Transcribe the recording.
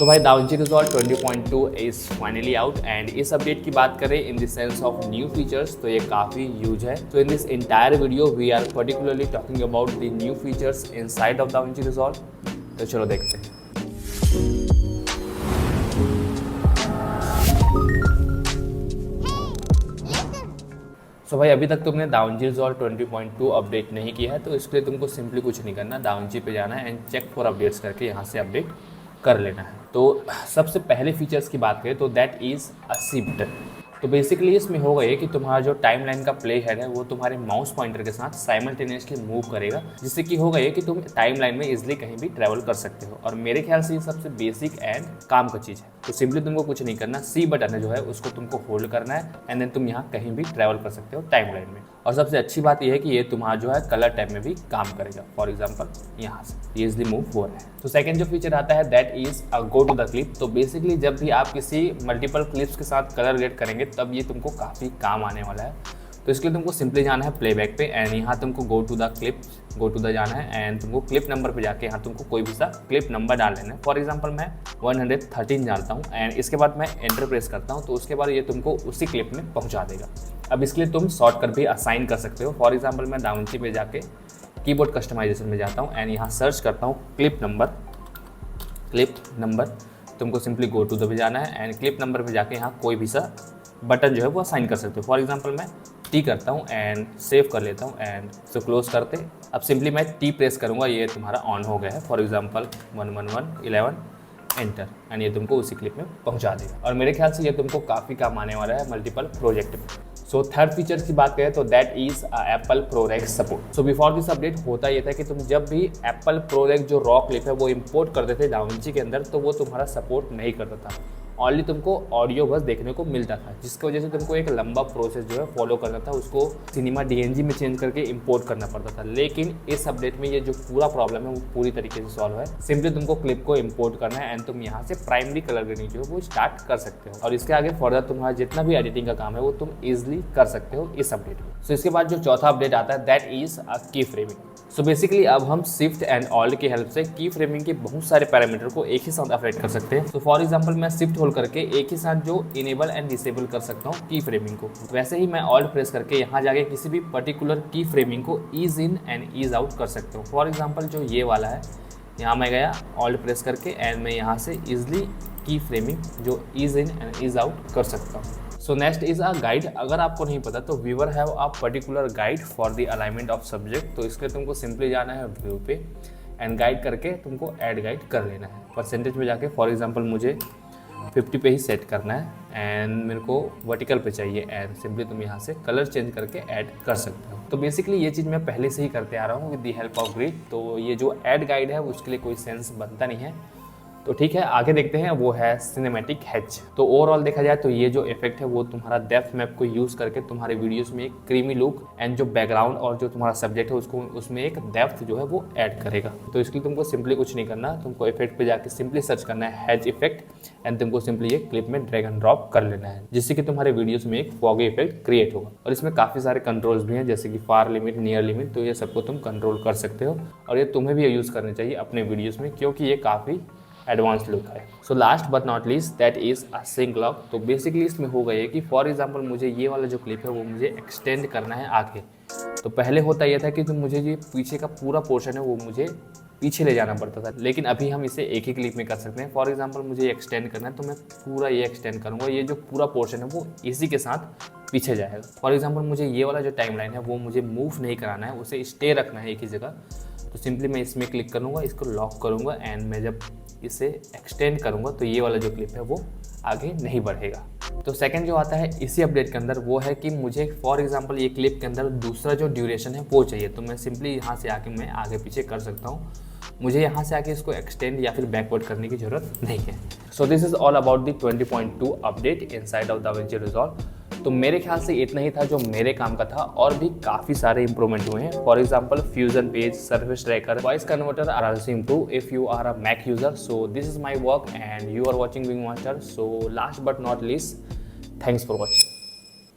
सो भाई DaVinci Resolve 20.2 is finally out and इस update की बात करें in the sense of new features तो ये काफ़ी ह्यूज है। तो in this entire video we are particularly talking about the new features inside of DaVinci Resolve. तो चलो देखते हैं। सो भाई अभी तक तुमने दाविंची रिजॉल्व 20.2 अपडेट नहीं किया है तो इसके लिए तुमको सिंपली कुछ नहीं करना, दाविंची पे जाना है एंड चेक फॉर अपडेट्स करके यहाँ से अपडेट कर लेना है। तो सबसे पहले फीचर्स की बात करें तो that is a C button. तो बेसिकली इसमें होगा ये कि तुम्हारा जो टाइमलाइन का प्ले हेड है वो तुम्हारे माउस पॉइंटर के साथ साइमल्टेनियसली मूव करेगा, जिससे कि होगा ये कि तुम टाइमलाइन में इजीली कहीं भी ट्रैवल कर सकते हो। और मेरे ख्याल से ये सबसे बेसिक एंड काम का चीज़ है। तो सिंपली तुमको कुछ नहीं करना, सी बटन है जो है उसको तुमको होल्ड करना है एंड देन तुम यहाँ कहीं भी ट्रैवल कर सकते हो टाइमलाइन में। और सबसे अच्छी बात यह है कि ये तुम्हारा जो है कलर टैब में भी काम करेगा। फॉर एग्जाम्पल यहाँ से इजिली मूव हो रहा है। तो सेकंड जो फीचर आता है that is a go to the clip. तो बेसिकली जब भी आप किसी मल्टीपल क्लिप्स के साथ कलर ग्रेड करेंगे तब ये तुमको काफ़ी काम आने वाला है। तो इसके लिए तुमको सिंपली जाना है प्लेबैक पे एंड यहाँ तुमको गो टू द जाना है एंड तुमको क्लिप नंबर पे जाके यहाँ तुमको कोई भी सा क्लिप नंबर डाल लेना है। फॉर एग्जांपल मैं 113 डालता हूँ एंड इसके बाद मैं एंटर प्रेस करता हूँ तो उसके बाद ये तुमको उसी क्लिप में पहुँचा देगा। अब इसके लिए तुम शॉर्टकट भी असाइन कर सकते हो। फॉर एग्जाम्पल मैं दाविंची पे जाके कीबोर्ड कस्टमाइजेशन में जाता हूँ एंड यहाँ सर्च करता हूँ क्लिप नंबर। तुमको सिंपली गो टू द पे जाना है एंड क्लिप नंबर पे जाके यहाँ कोई भी सा बटन जो है वो असाइन कर सकते हो। फॉर एग्जांपल मैं टी करता हूँ एंड सेव कर लेता हूँ एंड सो क्लोज करते। अब सिंपली मैं टी प्रेस करूँगा, ये तुम्हारा ऑन हो गया है। फॉर एग्जांपल 111 एंटर एंड ये तुमको उसी क्लिप में पहुँचा देगा। और मेरे ख्याल से ये तुमको काफ़ी काम आने वाला है मल्टीपल प्रोजेक्ट में। सो थर्ड फीचर की बात करें तो that is Apple ProRes support. So before this update होता ये था कि तुम जब भी एप्पल प्रोरेक्स जो रॉ क्लिप है वो इंपोर्ट करते थे दाविंची के अंदर तो वो तुम्हारा सपोर्ट नहीं करता था, ऑनली तुमको ऑडियो बस देखने को मिलता था, जिसकी वजह से तुमको एक लंबा प्रोसेस जो है फॉलो करना था, उसको सिनेमा DNG में चेंज करके इंपोर्ट करना पड़ता था। लेकिन इस अपडेट में ये जो पूरा प्रॉब्लम है वो पूरी तरीके से सॉल्व है। सिंपली तुमको क्लिप को इंपोर्ट करना है एंड तुम यहाँ से प्राइमरी कलर ग्रेडिंग जो है वो स्टार्ट कर सकते हो और इसके आगे फर्दर तुम्हारा जितना भी एडिटिंग का काम है वो तुम ईजिली कर सकते हो इस अपडेट में। सो इसके बाद जो चौथा अपडेट आता है दैट इज अ की फ्रेमिंग। सो बेसिकली अब हम शिफ्ट एंड ऑल्ट की हेल्प से की फ्रेमिंग के बहुत सारे पैरामीटर को एक ही साथ अफेक्ट कर सकते हैं। तो फॉर एग्जांपल मैं शिफ्ट होल्ड करके एक ही साथ जो इनेबल एंड डिसेबल कर सकता हूँ की फ्रेमिंग को, वैसे ही मैं ऑल्ट प्रेस करके यहाँ जाके किसी भी पर्टिकुलर की फ्रेमिंग को ease in and ease out कर सकता हूँ। फॉर एग्जाम्पल जो ये वाला है, यहाँ मैं गया ऑल्ट प्रेस करके एंड मैं यहाँ से ईजिली की फ्रेमिंग जो ease in and ease out कर सकता हूँ। So next is a guide. अगर आपको नहीं पता तो viewer have a particular guide for the alignment of subject. तो इसके लिए तुमको सिंपली जाना है व्यू पे एंड गाइड करके तुमको ऐड गाइड कर लेना है। परसेंटेज में जाके फॉर एग्जांपल मुझे 50 पे ही सेट करना है एंड मेरे को वर्टिकल पे चाहिए एंड सिंपली तुम यहाँ से कलर चेंज करके ऐड कर सकते हो। तो बेसिकली ये चीज़ मैं पहले से ही करते आ रहा हूँ with the help of grid. तो ये जो ऐड गाइड है उसके लिए कोई सेंस बनता नहीं है। तो ठीक है, आगे देखते हैं, वो है सिनेमैटिक हैच। तो ओवरऑल देखा जाए तो ये जो इफेक्ट है वो तुम्हारा डेप्थ मैप को यूज़ करके तुम्हारे वीडियोस में एक क्रीमी लुक एंड जो बैकग्राउंड और जो तुम्हारा सब्जेक्ट है उसको उसमें एक डेप्थ जो है वो ऐड करेगा। तो इसके लिए तुमको सिंपली कुछ नहीं करना, तुमको इफेक्ट पे जाके सिंपली सर्च करना है हैच इफेक्ट एंड तुमको सिंपली ये क्लिप में ड्रैग एंड ड्रॉप कर लेना है, जिससे कि तुम्हारे वीडियोस में एक फॉगी इफेक्ट क्रिएट होगा। और इसमें काफ़ी सारे कंट्रोल्स भी हैं जैसे कि फार लिमिट, नियर लिमिट, तो ये सबको तुम कंट्रोल कर सकते हो और ये तुम्हें भी यूज़ करना चाहिए अपने वीडियोज़ में क्योंकि ये काफ़ी एडवांस लुक है। So last but not least that is a sync lock. तो बेसिकली इसमें हो गई है कि फॉर एग्जांपल मुझे ये वाला जो क्लिप है वो मुझे एक्सटेंड करना है आगे। तो पहले होता यह था कि तो मुझे ये पीछे का पूरा पोर्शन है वो मुझे पीछे ले जाना पड़ता था, लेकिन अभी हम इसे एक ही क्लिप में कर सकते हैं। फॉर एग्जांपल मुझे एक्सटेंड करना है तो मैं पूरा ये एक्सटेंड करूँगा, ये जो पूरा पोर्शन है वो इसी के साथ पीछे जाएगा। फॉर एग्जांपल मुझे ये वाला जो टाइमलाइन है वो मुझे मूव नहीं कराना है, उसे स्टे रखना है एक ही जगह। तो सिंपली मैं इसमें क्लिक करूँगा, इसको लॉक करूँगा एंड मैं जब इसे एक्सटेंड करूँगा तो ये वाला जो क्लिप है वो आगे नहीं बढ़ेगा। तो सेकंड जो आता है इसी अपडेट के अंदर वो है कि मुझे फॉर एग्जांपल ये क्लिप के अंदर दूसरा जो ड्यूरेशन है वो चाहिए। तो मैं सिंपली यहाँ से आके मैं आगे पीछे कर सकता हूँ, मुझे यहाँ से आके इसको एक्सटेंड या फिर बैकवर्ड करने की ज़रूरत नहीं है। So this is all about the 20.2 update inside of DaVinci Resolve. तो मेरे ख्याल से इतना ही था जो मेरे काम का था, और भी काफ़ी सारे इंप्रूवमेंट हुए हैं। For example fusion page, service tracker, voice converter are also improve if you are a Mac user. So this is my work and you are watching wing master. So last but not least, thanks for watching.